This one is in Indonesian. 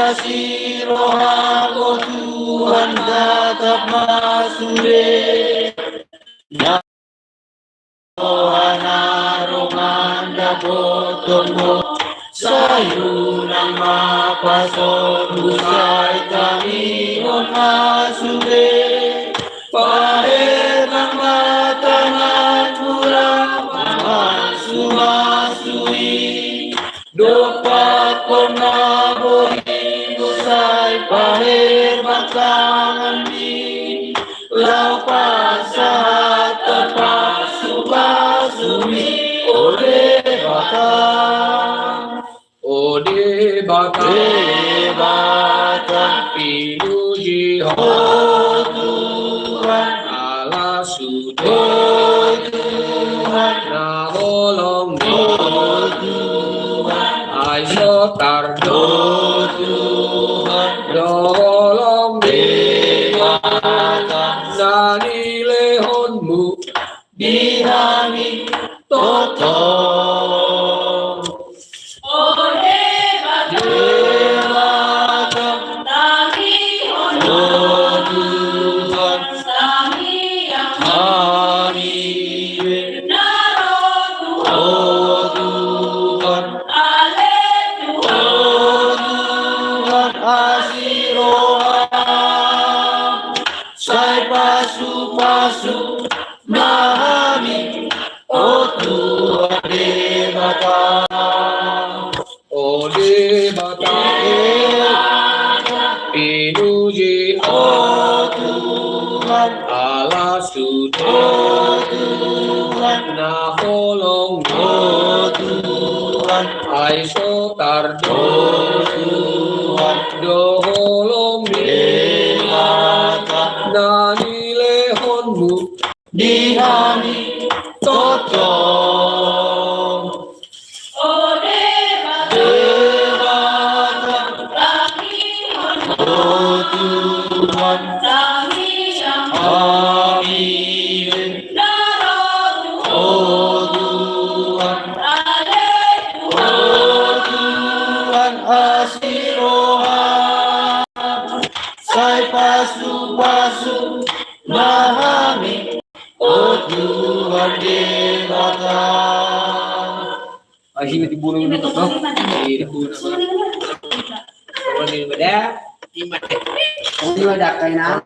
kasih rohamu Tuhan tetap masude ya Rohana romanda botomo sayunang mapason usai kami on masude paher ng matangan murang masui dopat ko na boy usay paher matangan di lau pasahat pasubasumi ode bata pinuji oh Tuhan Allah sudah Tuhan naholong oh Tuhan aiso tardo Tuhan dolong bata nani lehonmu dihani totong pasu mahami oh Tuhan debata pinuji oh Tuhan Allah sudah oh Tuhan naholong oh Tuhan aiso tardo oh Tuhan doholong debata nani lehonmu dihani totong debata oh Tuhan amin oh Tuhan asiroha say pasu mahami oh Tuhan debata Ahi dibunuh itu no. Dibunuh. Kalau di beda, di mana? Di mana kaina?